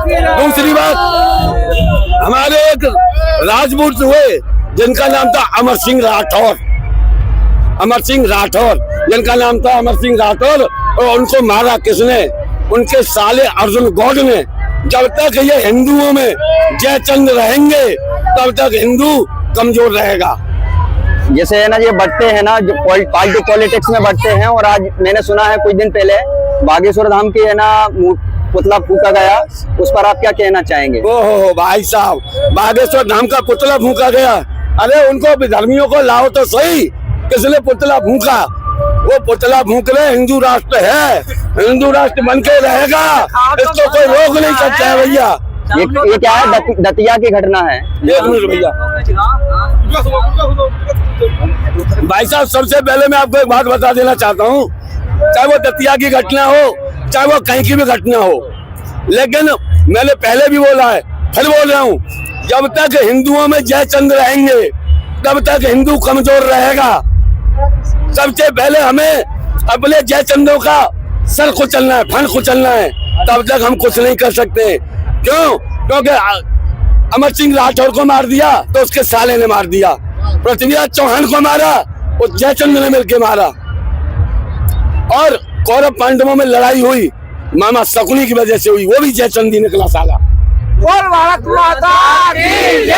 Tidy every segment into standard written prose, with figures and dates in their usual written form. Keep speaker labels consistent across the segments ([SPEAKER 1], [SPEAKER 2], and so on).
[SPEAKER 1] दूसरी बात, हमारे एक राजपूत हुए जिनका नाम था अमर सिंह राठौर, जिनका नाम था अमर सिंह राठौर, और उनको मारा किसने? उनके साले अर्जुन गौड़ ने। जब तक ये हिंदुओं में जयचंद रहेंगे तब तक हिंदू कमजोर रहेगा।
[SPEAKER 2] जैसे है ना, ये बढ़ते हैं ना, जो पार्टी पॉलिटिक्स में बढ़ते हैं, और आज मैंने सुना है कुछ दिन पहले बागेश्वर धाम की है ना पुतला फूका गया, उस पर आप क्या कहना चाहेंगे?
[SPEAKER 1] ओहो भाई साहब, बागेश्वर धाम का पुतला फूका गया? अरे उनको विधर्मियों को लाओ तो सही, किसने पुतला फूका? वो पुतला फूक रहे, हिंदू राष्ट्र है, हिंदू राष्ट्र बन के रहेगा, इसको कोई रोक नहीं सकता है भैया।
[SPEAKER 2] ये क्या है? दतिया की घटना है।
[SPEAKER 1] एक मिनट भैया, भाई साहब सबसे पहले मैं आपको एक बात बता देना चाहता हूँ, चाहे वो दतिया की घटना हो, चाहे वो कहीं की भी घटना हो, लेकिन मैंने पहले भी बोला है, फिर बोल रहा हूँ, जब तक हिंदुओं में जयचंद रहेंगे तब तक हिंदू कमजोर रहेगा। सबसे पहले हमें अपने जयचंदों का सर कुचलना है, फन कुचलना है, तब तक हम कुछ नहीं कर सकते। क्यों? क्योंकि अमर सिंह राठौर को मार दिया तो उसके साले ने मार दिया, पृथ्वीराज चौहान को मारा वो जयचंद ने मिलकर मारा, और कौरव पांडवों में लड़ाई हुई मामा शकुनी की वजह से हुई, वो भी जयचंद ही निकला साला।
[SPEAKER 3] बोल भारत माता की जय,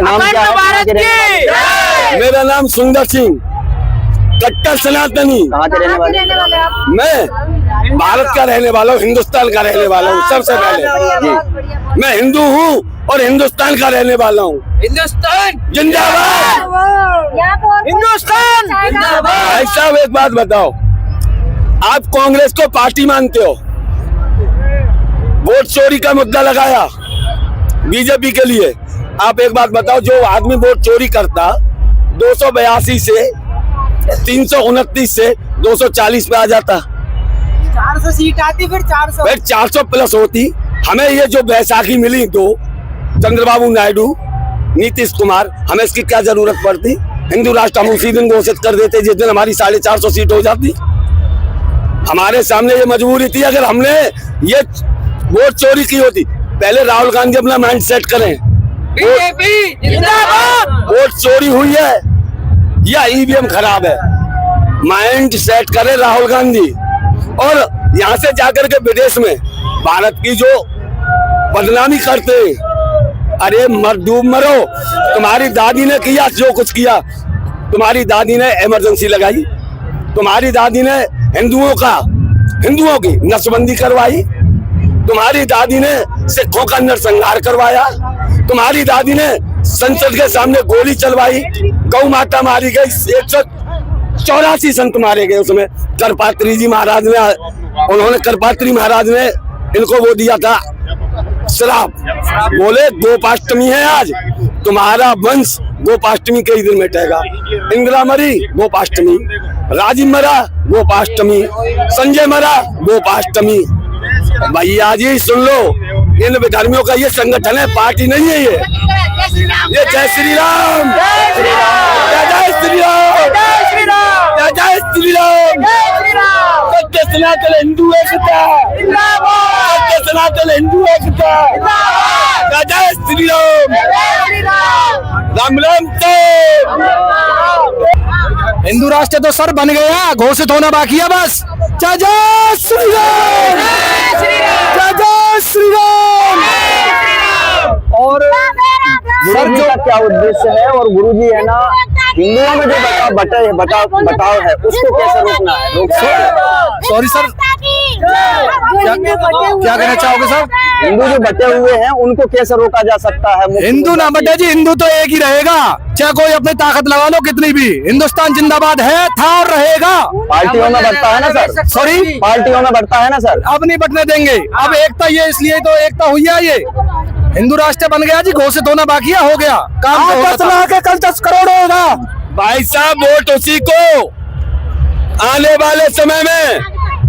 [SPEAKER 3] भारत की।
[SPEAKER 1] मेरा नाम सुंदर सिंह, कट्टर सनातनी।
[SPEAKER 2] कहाँ के रहने वाले?
[SPEAKER 1] मैं भारत का रहने वाला हूँ, हिंदुस्तान का रहने वाला हूँ। सबसे पहले मैं हिंदू हूँ और हिंदुस्तान का रहने वाला हूँ।
[SPEAKER 3] हिंदुस्तान
[SPEAKER 1] जिंदाबाद,
[SPEAKER 3] हिंदुस्तान जिंदाबाद।
[SPEAKER 1] भाई साहब एक बात बताओ, आप कांग्रेस को पार्टी मानते हो, वोट चोरी का मुद्दा लगाया बीजेपी के लिए। आप एक बात बताओ, जो आदमी वोट चोरी करता 282 से 329 से 240 पे आ जाता,
[SPEAKER 3] 400 सीट आती, फिर
[SPEAKER 1] 400 प्लस होती। हमें ये जो बैसाखी मिली दो, चंद्रबाबू नायडू, नीतीश कुमार, हमें इसकी क्या जरूरत पड़ती? हिंदू राष्ट्र हम उसी दिन घोषित कर देते जिस दिन हमारी 450 सीट हो जाती। हमारे सामने ये मजबूरी थी, अगर हमने ये वोट चोरी की होती। पहले राहुल गांधी अपना माइंड सेट करें,
[SPEAKER 3] बीजेपी जिंदाबाद।
[SPEAKER 1] वोट चोरी हुई है या ईवीएम खराब है, माइंड सेट करे राहुल गांधी, और यहाँ से जाकर के विदेश में भारत की जो बदनामी करते, अरे डूब मरो। तुम्हारी दादी ने किया जो कुछ किया, तुम्हारी दादी ने इमरजेंसी लगाई, तुम्हारी दादी ने हिंदुओं की नसबंदी करवाई, तुम्हारी दादी ने सिखों का नरसंहार करवाया, तुम्हारी दादी ने संसद के सामने गोली चलवाई, गौ माता मारी गई, 184 संत मारे गए उसमें। करपात्री जी महाराज ने, उन्होंने करपात्री महाराज ने इनको वो दिया था श्राप, बोले गोपाष्टमी है आज, तुम्हारा वंश गोपाष्टमी के ही दिन मिटेगा। इंदिरा मरी गोपाष्टमी, राजीव मरा गोपाष्टमी, संजय मरा गोपाष्टमी। भैया जी सुन लो, इन विधर्मियों का ये संगठन है, पार्टी नहीं है ये जय श्री राम, जय श्री राम, जय श्री राम। सत्य सनातन हिंदू एकता, सत्य सनातन हिंदू एकता, जय श्री राम, राम राम।
[SPEAKER 4] हिंदू राष्ट्र तो सर बन गया, घोषित होना बाकी है बस। जय जय श्री राम, जय जय श्री राम। और
[SPEAKER 2] सर जो का क्या उद्देश्य है, और गुरुजी है ना हिंदुओं में जो बटाव है उसको कैसे रोकना है?
[SPEAKER 4] सॉरी सर, क्या कहना चाहोगे सर?
[SPEAKER 2] हिंदू जो बटे हुए हैं उनको कैसे रोका जा सकता है?
[SPEAKER 4] हिंदू ना बटे जी, हिंदू तो एक ही रहेगा, चाहे कोई अपनी ताकत लगा लो कितनी भी। हिंदुस्तान जिंदाबाद है, था और रहेगा।
[SPEAKER 2] पार्टियों में बढ़ता है ना सर,
[SPEAKER 4] सॉरी
[SPEAKER 2] पार्टियों में बढ़ता है ना सर,
[SPEAKER 4] अब नहीं बटने देंगे। अब एकता ये इसलिए तो एकता हुई है, ये हिंदू राष्ट्र बन गया जी, घोषित होना बाकी है, हो गया काम। 10 लाख के कल 10 करोड़ होगा।
[SPEAKER 1] भाई साहब वोट उसी को, आने वाले समय में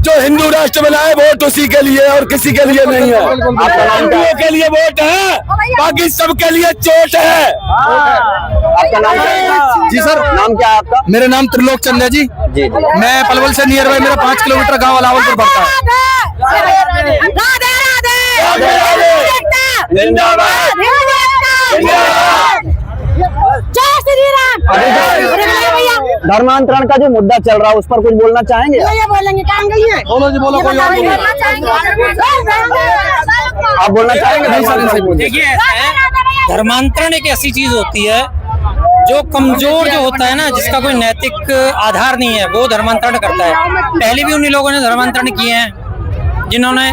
[SPEAKER 1] जो हिंदू राष्ट्र बनाए वोट उसी के लिए और किसी के लिए नहीं है। हिंदुओं के लिए वोट है, बाकी सबके लिए चोट है।
[SPEAKER 2] आपका नाम क्या है?
[SPEAKER 4] जी सर,
[SPEAKER 2] नाम क्या है आपका?
[SPEAKER 4] मेरा नाम त्रिलोक चंद है जी।
[SPEAKER 2] जी
[SPEAKER 4] मैं पलवल से नियर बाय, मेरा 5 किलोमीटर गाँव अलावलपुर पड़ता है।
[SPEAKER 1] जिंदाबाद
[SPEAKER 3] जय श्री राम। अरे भैया
[SPEAKER 2] धर्मांतरण का जो मुद्दा चल रहा है उस पर कुछ बोलना चाहेंगे?
[SPEAKER 3] भैया बोलेंगे काम गई है।
[SPEAKER 4] बोलो जी, बोलो, कोई और बोलो।
[SPEAKER 2] आप बोलना चाहेंगे? नहीं सर, नहीं बोलिए।
[SPEAKER 5] देखिए ऐसा है, धर्मांतरण एक ऐसी चीज होती है जो कमजोर जो होता है ना, जिसका कोई नैतिक आधार नहीं है, वो धर्मांतरण करता है। पहले भी उन्हीं लोगों ने धर्मांतरण किए हैं जिन्होंने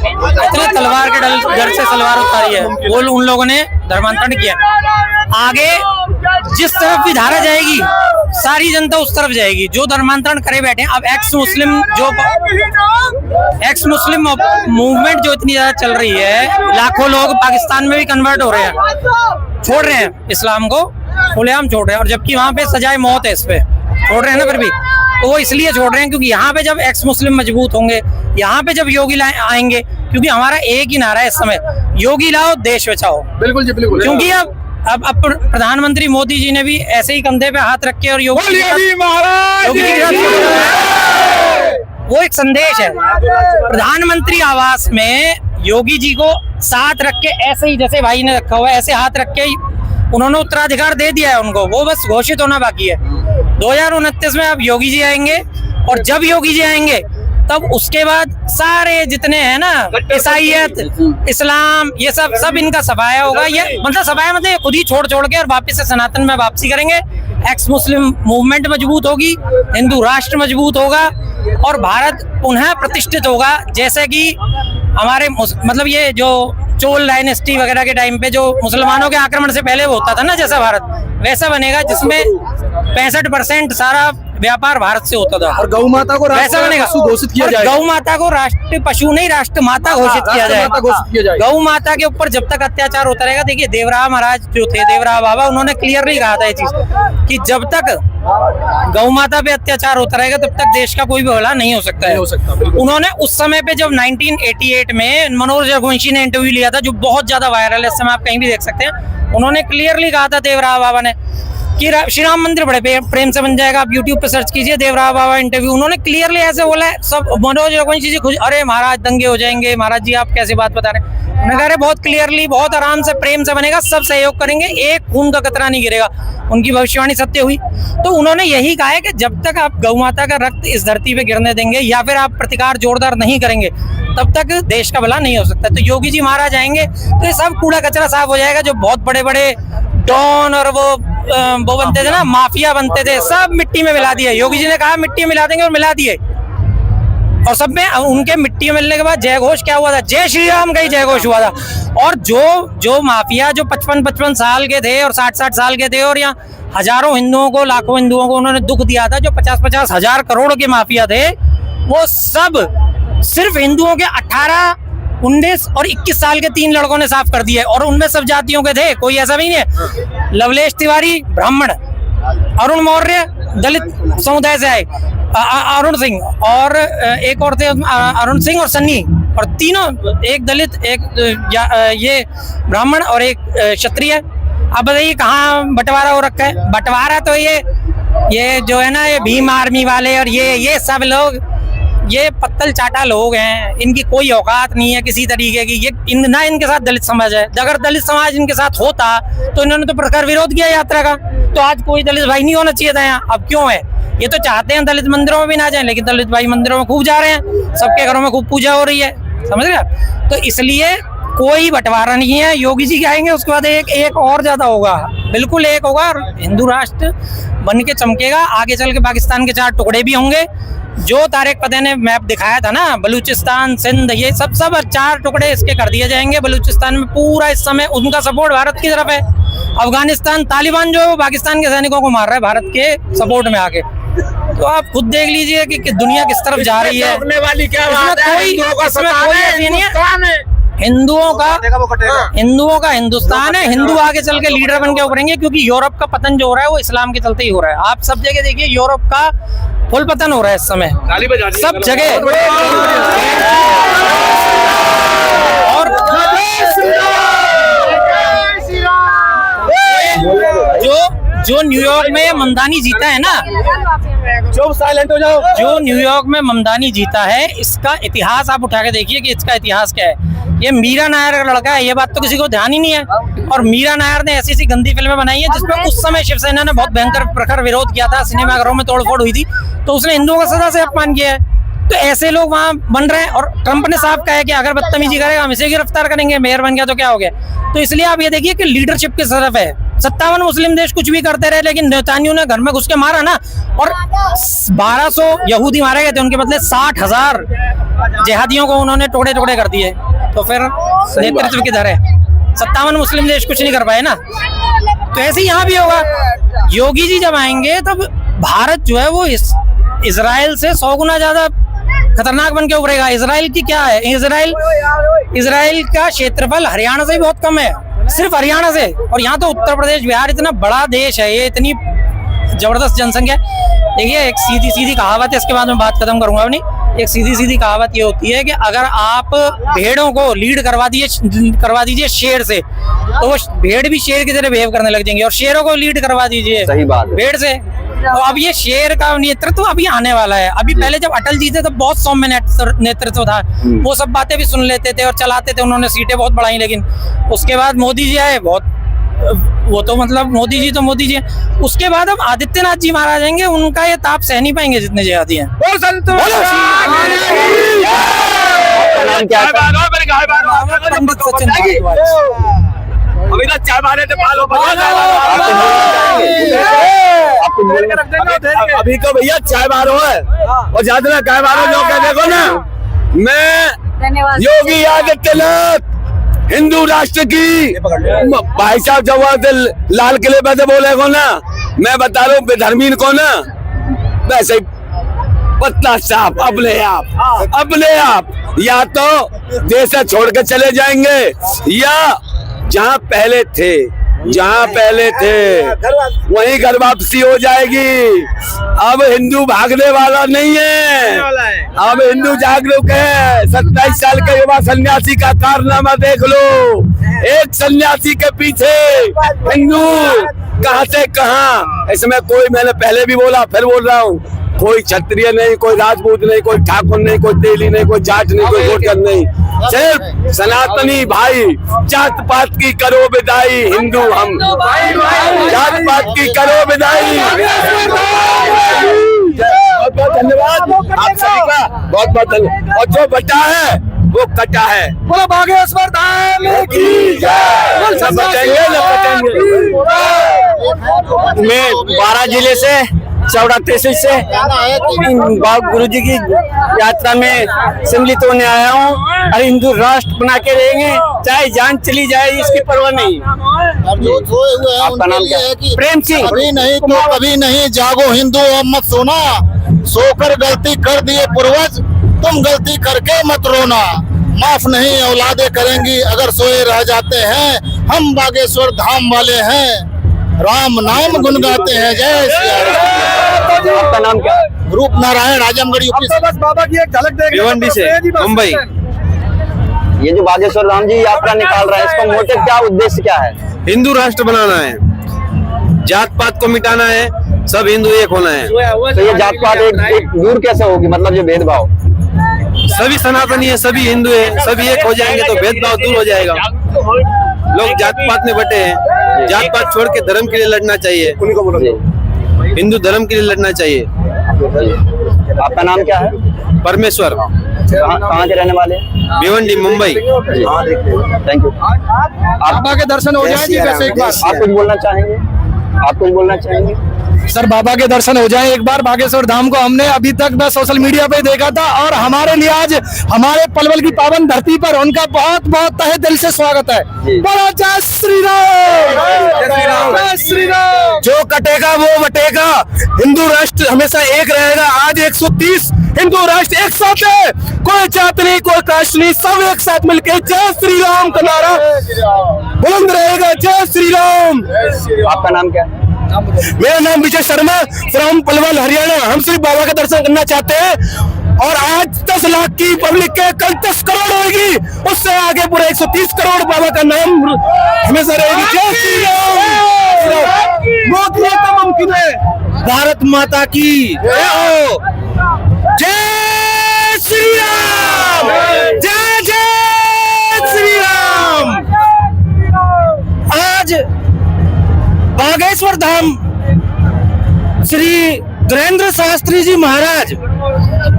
[SPEAKER 5] इतने तलवार के घर से तलवार उतारी है, वो उन लोगों ने धर्मांतरण किया। आगे जिस तरफ भी धारा जाएगी सारी जनता उस तरफ जाएगी जो धर्मांतरण करे बैठे हैं। अब एक्स मुस्लिम मूवमेंट जो इतनी ज्यादा चल रही है, लाखों लोग पाकिस्तान में भी कन्वर्ट हो रहे हैं, छोड़ रहे हैं इस्लाम को, खुलेआम छोड़ रहे हैं, और जबकि वहां पे सजाए मौत है, इस पे छोड़ रहे हैं ना। फिर भी तो वो इसलिए छोड़ रहे हैं क्योंकि यहाँ पे जब एक्स मुस्लिम मजबूत होंगे, यहाँ पे जब योगी आएंगे, क्योंकि हमारा एक ही नारा है इस समय, योगी लाओ देश बचाओ।
[SPEAKER 4] बिल्कुल जी, बिल्कुल।
[SPEAKER 5] क्योंकि अब प्रधानमंत्री मोदी जी ने भी ऐसे ही कंधे पे हाथ रख के और योगी वो एक संदेश है। प्रधानमंत्री आवास में योगी जी को साथ रख के ऐसे ही, जैसे भाई ने रखा हुआ है, ऐसे हाथ रख के उन्होंने उत्तराधिकार दे दिया है उनको, वो बस घोषित होना बाकी है। 2029 में अब योगी जी आएंगे, और जब योगी जी आएंगे तब उसके बाद सारे जितने हैं ना, ईसाईयत, इस्लाम, ये सब इनका सफाया होगा। ये मतलब सफाया मतलब ये खुद ही छोड़ के और वापस से सनातन में वापसी करेंगे। एक्स मुस्लिम मूवमेंट मजबूत होगी, हिंदू राष्ट्र मजबूत होगा, और भारत पुनः प्रतिष्ठित होगा। जैसे कि हमारे मतलब ये जो चोल डायनेस्टी वगैरह के टाइम पे जो मुसलमानों के आक्रमण से पहले होता था ना, जैसा भारत वैसा बनेगा, जिसमें 65% सारा व्यापार भारत से होता था।
[SPEAKER 4] और गौ माता को
[SPEAKER 5] वैसा बनेगा,
[SPEAKER 4] घोषित किया जाएगा।
[SPEAKER 5] गौ माता को राष्ट्र पशु नहीं, राष्ट्र माता घोषित किया जाएगा। गौ माता के ऊपर जब तक अत्याचार होता रहेगा, देखिए देवराव महाराज जो थे, देवराव बाबा, उन्होंने क्लियरली कहा था ये चीज कि जब तक गौ माता पे अत्याचार होता रहेगा तब तक देश का कोई भी भला नहीं हो सकता है। उन्होंने उस समय पे जब 1988 में मनोज रघुवंशी ने इंटरव्यू लिया था, जो बहुत ज्यादा वायरल है, इस समय आप कहीं भी देख सकते हैं, उन्होंने क्लियरली कहा था देवराव बाबा ने कि श्री राम मंदिर बड़े प्रेम से बन जाएगा। आप यूट्यूब पे सर्च कीजिए देवराव बाबा इंटरव्यू, उन्होंने क्लियरली ऐसे बोला है। सब मनोज रघुवंशी जी खुद, अरे महाराज दंगे हो जाएंगे, महाराज जी आप कैसी बात बता रहे हैं। उन्होंने कहा बहुत क्लियरली, बहुत आराम से, प्रेम से बनेगा, सब सहयोग करेंगे, एक खून का कतरा नहीं गिरेगा। उनकी भविष्यवाणी सत्य हुई। तो उन्होंने यही कहा है कि जब तक आप गौ माता का रक्त इस धरती पे गिरने देंगे या फिर आप प्रतिकार जोरदार नहीं करेंगे, तब तक देश का भला नहीं हो सकता। तो योगी जी महाराज आएंगे तो ये सब कूड़ा कचरा साफ हो जाएगा। जो बहुत बड़े बड़े डॉन और वो बनते थे ना, माफिया बनते थे, सब मिट्टी में मिला दिए। योगी जी ने कहा मिट्टी में मिला देंगे, और मिला दिए। और सब में उनके मिट्टी में मिलने के बाद जय घोष क्या हुआ था, जय श्री राम का ही जय घोष हुआ था। और जो माफिया जो 55 साल के थे और 60 साल के थे, और यहाँ हजारों हिंदुओं को, लाखों हिंदुओं को उन्होंने दुख दिया था, जो 50 हजार करोड़ के माफिया थे, वो सब सिर्फ हिंदुओं के 18, 19 और 21 साल के 3 लड़कों ने साफ कर दिए। और उनमें सब जातियों के थे, कोई ऐसा नहीं है। लवलेश तिवारी ब्राह्मण, अरुण मौर्य दलित समुदाय से आए, अरुण सिंह, और एक और थे अरुण सिंह और सन्नी, और तीनों, एक दलित, एक ये ब्राह्मण और एक क्षत्रिय। अब बताइए कहाँ बंटवारा हो रखा है। बंटवारा तो ये जो है ना, ये भीम आर्मी वाले और ये सब लोग, ये पत्तल चाटा लोग हैं, इनकी कोई औकात नहीं है किसी तरीके की। ये ना इनके साथ दलित समाज है। अगर दलित समाज इनके साथ होता तो इन्होंने तो प्रखर विरोध किया यात्रा का, तो आज कोई दलित भाई नहीं होना चाहिए था यहाँ। अब क्यों है? ये तो चाहते हैं दलित मंदिरों में भी ना जाएं, लेकिन दलित भाई मंदिरों में खूब जा रहे हैं, सबके घरों में खूब पूजा हो रही है, समझ रहे? तो इसलिए कोई बंटवारा नहीं है। योगी जी के आएंगे उसके बाद एक और ज्यादा होगा, बिल्कुल एक होगा, हिंदू राष्ट्र बन के चमकेगा। आगे चल के पाकिस्तान के 4 टुकड़े भी होंगे, जो तारिक पते ने मैप दिखाया था ना, बलूचिस्तान, सिंध, ये सब 4 टुकड़े इसके कर दिए जाएंगे। बलूचिस्तान में पूरा इस समय उनका सपोर्ट भारत की तरफ है। अफगानिस्तान, तालिबान जो पाकिस्तान के सैनिकों को मार रहा है भारत के सपोर्ट में आके, तो आप खुद देख लीजिए कि दुनिया किस तरफ जा रही है।
[SPEAKER 1] वाली क्या बात है?
[SPEAKER 5] इसमें कोई ऐसी नहीं है। हिंदुओं का हिंदुस्तान है। हिंदू आगे चल के लीडर बन के उभरेंगे, क्योंकि यूरोप का पतन जो हो रहा है वो इस्लाम के चलते ही हो रहा है। आप सब जगह देखिए, यूरोप का फुल पतन हो रहा है इस समय, सब जगह। और जो न्यूयॉर्क में ममदानी जीता है ना,
[SPEAKER 4] साइलेंट हो जाओ।
[SPEAKER 5] जो न्यूयॉर्क में ममदानी जीता है, इसका इतिहास आप उठा के देखिए कि इसका इतिहास क्या है। ये मीरा नायर का लड़का है, ये बात तो किसी को ध्यान ही नहीं है। और मीरा नायर ने ऐसी ऐसी गंदी फिल्में बनाई है जिसपे उस समय शिवसेना ने बहुत भयंकर प्रखर विरोध किया था, सिनेमाघरों में तोड़फोड़ हुई थी, तो उसने हिंदुओं का सदा से अपमान किया है। तो ऐसे लोग वहाँ बन रहे हैं। और ट्रंप ने साफ कहा है कि अगर बदतमीजी करेगा हम इसे गिरफ्तार करेंगे, मेयर बन गया तो क्या हो गया। तो इसलिए आप ये देखिए कि लीडरशिप की तरफ है। 57 मुस्लिम देश कुछ भी करते रहे, लेकिन नेतानियों ने घर में घुस के मारा ना, और 1200 यहूदी मारे गए थे, उनके बदले 60,000 जिहादियों को उन्होंने टुकड़े टुकड़े कर दिए। तो फिर नेतृत्व किधर है? 57 मुस्लिम देश कुछ नहीं कर पाए ना। तो ऐसे ही यहाँ भी होगा। योगी जी जब आएंगे तब भारत जो है वो इजराइल से 100 गुना ज्यादा खतरनाक बन के उभरेगा। इजराइल की क्या है, इजराइल का क्षेत्रफल हरियाणा से भी बहुत कम है, सिर्फ हरियाणा से। और यहाँ तो उत्तर प्रदेश बिहार इतना बड़ा देश है, ये इतनी जबरदस्त जनसंख्या। देखिए एक सीधी सीधी कहावत है, इसके बाद मैं बात खत्म करूंगा अपनी। एक सीधी सीधी कहावत ये होती है कि अगर आप भेड़ों को लीड करवा दीजिए शेर से, तो वो भेड़ भी शेर की तरह बिहेव करने लग जाएंगे। और शेरों को लीड करवा दीजिए
[SPEAKER 2] सही बात है
[SPEAKER 5] भेड़ से, तो अब ये शेर का नेतृत्व अभी आने वाला है। अभी पहले जब अटल जी थे तो बहुत सौम्य नेतृत्व था, वो सब बातें भी सुन लेते थे और चलाते थे, उन्होंने सीटें बहुत बढ़ाई। लेकिन उसके बाद मोदी जी आए, बहुत वो तो मतलब मोदी जी है। उसके बाद अब आदित्यनाथ जी महाराज आएंगे, उनका ये ताप सह नहीं पाएंगे जितने जिहादी हैं। पंडित सचिन भारद्वाज।
[SPEAKER 1] अभी तक चाय मारे थे अभी तो भैया चाय मारो है, और ज्यादा चाय मारो जो कह देखो ना, मैं योगी आदित्यनाथ हिंदू राष्ट्र की भाई साहब जब लाल किले पे से बोले को ना, मैं बता रहा हूँ बेधर्मीन को ना, वैसे ही पत्ता साफ अपने आप या तो देश से छोड़ के चले जाएंगे, या जहाँ पहले थे वहीं घर वापसी हो जाएगी। अब हिंदू भागने वाला नहीं है, अब हिंदू जागरूक है। 27 साल के युवा सन्यासी का कारनामा देख लो, एक सन्यासी के पीछे हिंदू कहां से कहां। इसमें कोई, मैंने पहले भी बोला फिर बोल रहा हूँ, कोई क्षत्रिय नहीं, कोई राजपूत नहीं, कोई ठाकुर नहीं, कोई तेली नहीं, कोई जाट नहीं, कोई गोटर नहीं, सिर्फ सनातनी भाई। जात पात की करो विदाई, हिंदू हम, जात पात की करो विदाई। बहुत बहुत धन्यवाद आप सभी का, बहुत बहुत धन्यवाद। और जो बटा है वो कटा है।
[SPEAKER 4] बोलो बागेश्वर धाम की जय।
[SPEAKER 1] सब बचेंगे न बचेंगे।
[SPEAKER 2] मैं 12 जिले से, चौड़ा तहसील से गुरु जी की यात्रा में सम्मिलित होने आया हूँ। और हिंदू राष्ट्र बना के रहेंगे, चाहे जान चली जाए इसकी परवाह नहीं।
[SPEAKER 6] जो सोए हुए हैं
[SPEAKER 2] आपका नाम क्या है? प्रेम सिंह।
[SPEAKER 6] अभी नहीं तो कभी नहीं, जागो हिंदू अब मत सोना, सोकर गलती कर दिए पूर्वज, तुम गलती करके मत रोना। माफ नहीं औलादे करेंगी अगर सोए रह जाते हैं, हम बागेश्वर धाम वाले हैं, राम नाम गुनगाते हैं। जय श्री राम।
[SPEAKER 2] आपका नाम क्या है?
[SPEAKER 6] रूप नारायण आजमगढ़ यूपी से।
[SPEAKER 4] बस बाबा की एक झलक देख
[SPEAKER 1] भिवंडी से मुंबई।
[SPEAKER 2] ये जो बागेश्वर धाम जी यात्रा निकाल रहा है, इसका मोटिव क्या, उद्देश्य क्या है?
[SPEAKER 1] हिंदू राष्ट्र बनाना है, जात पात को मिटाना है, सब हिंदू एक होना है।
[SPEAKER 2] तो ये जात पात एक दूर कैसे होगी, मतलब ये भेदभाव?
[SPEAKER 1] सभी सनातनी है, सभी हिंदू है, सभी एक हो जाएंगे तो भेदभाव दूर हो जाएगा। लोग जात पात में बटे हैं, जात पात छोड़ के धर्म के लिए लड़ना चाहिए, हिंदू धर्म के लिए लड़ना चाहिए।
[SPEAKER 2] आपका नाम क्या है?
[SPEAKER 1] परमेश्वर।
[SPEAKER 2] कहाँ के रहने वाले?
[SPEAKER 1] भिवंडी मुंबई।
[SPEAKER 2] Thank you.
[SPEAKER 4] बाबा के दर्शन हो जाएंगे वैसे एक बार।
[SPEAKER 2] आप कुछ बोलना चाहेंगे? आप कुछ बोलना चाहेंगे?
[SPEAKER 4] सर बाबा के दर्शन हो जाएं एक बार। बागेश्वर धाम को हमने अभी तक मैं सोशल मीडिया पे देखा था, और हमारे लिए आज हमारे पलवल की पावन धरती पर उनका बहुत बहुत तहे दिल से स्वागत है। बोलो जय श्री राम, जय श्री राम।
[SPEAKER 1] जो कटेगा वो बटेगा, हिंदू राष्ट्र हमेशा एक रहेगा। आज 130 हिंदू राष्ट्र एक साथ है, कोई जात नहीं, कोई कास्ट नहीं, सब एक साथ मिलकर जय श्री राम का नारा बुलंद रहेगा। जय श्री राम।
[SPEAKER 2] आपका नाम क्या है?
[SPEAKER 1] मेरा नाम विजय शर्मा, फ्रॉम पलवल हरियाणा। हम सिर्फ बाबा का दर्शन करना चाहते हैं, और आज 10 लाख की पब्लिक के कल 10 करोड़ होगी, उससे आगे पूरे 130 करोड़ बाबा का नाम हमेशा रहेगी। जय श्री राम। मोदी तो मुमकिन है। भारत माता की जय हो। जय श्री राम। जय जय
[SPEAKER 5] धाम श्री धीरेन्द्र शास्त्री जी महाराज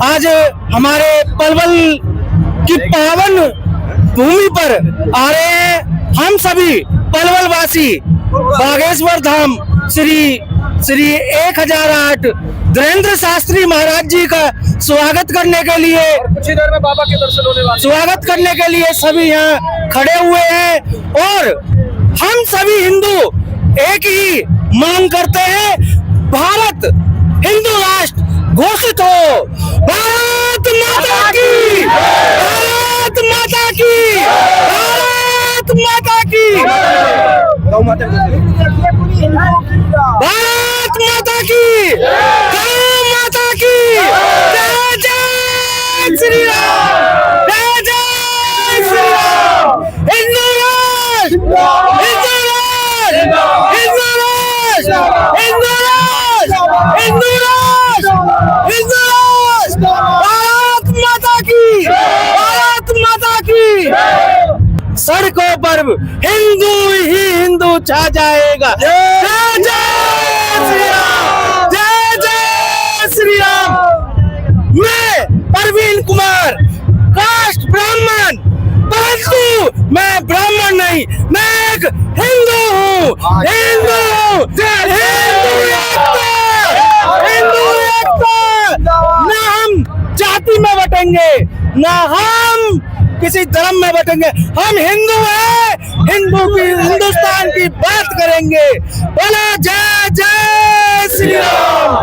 [SPEAKER 5] आज हमारे पलवल की पावन भूमि पर आ रहे हैं। हम सभी पलवल वासी बागेश्वर धाम श्री 1008 धीरेन्द्र शास्त्री महाराज जी का स्वागत करने के लिए
[SPEAKER 4] कुछ ही देर में बाबा के दर्शन होने वाले
[SPEAKER 5] स्वागत करने के लिए सभी यहाँ खड़े हुए हैं। और हम सभी हिंदू एक ही मांग करते हैं, भारत हिंदू राष्ट्र घोषित हो। भारत माता की, भारत माता की, भारत माता की,
[SPEAKER 4] गौ माता
[SPEAKER 5] भारत माता की, गौ माता की, जय जय श्री राम, जय जय श्री राम। हिंदू राष्ट्र, हिंदू राष्ट्र, हिंदू राष्ट्र, हिंदू राष्ट्र, हिंदू राष्ट्र, हिंदू राष्ट्र, भारत माता की, भारत माता की। सड़कों पर हिंदू ही हिंदू छा जाएगा। जय जय श्री राम, जय जय श्री राम। मैं परवीन कुमार, कास्ट ब्राह्मण, परंतु मैं ब्राह्मण नहीं, मैं एक हिंदू हूँ, हिंदू हूँ। हिंदू एकता, हिंदू एकता। ना हम जाति में बटेंगे, ना हम किसी धर्म में बटेंगे। हम हिंदू हैं, हिंदू की, हिंदुस्तान की बात करेंगे। बोला जय जय श्री राम,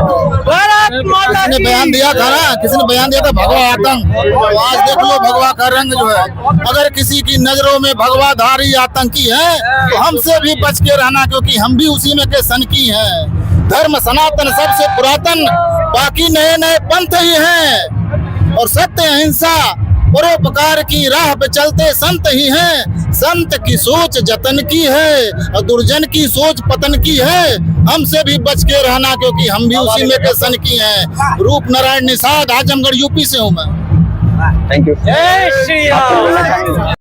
[SPEAKER 5] भारत माता
[SPEAKER 6] किसी ने
[SPEAKER 5] की।
[SPEAKER 6] बयान दिया था ना, किसी ने बयान दिया था भगवा आतंक, तो आज देख लो भगवा का रंग जो है। अगर किसी की नजरों में भगवाधारी आतंकी है तो हमसे भी बच के रहना, क्योंकि हम भी उसी में के सनकी हैं। धर्म सनातन सबसे पुरातन, बाकी नए नए पंथ ही हैं। और सत्य अहिंसा परोपकार की राह पे चलते संत ही हैं। संत की सोच जतन की है और दुर्जन की सोच पतन की है। हमसे भी बच के रहना, क्योंकि हम भी उसी में के सन की हैं। रूप नारायण निषाद, आजमगढ़ यूपी से हूँ मैं।
[SPEAKER 2] Thank you.
[SPEAKER 5] जय श्री राम।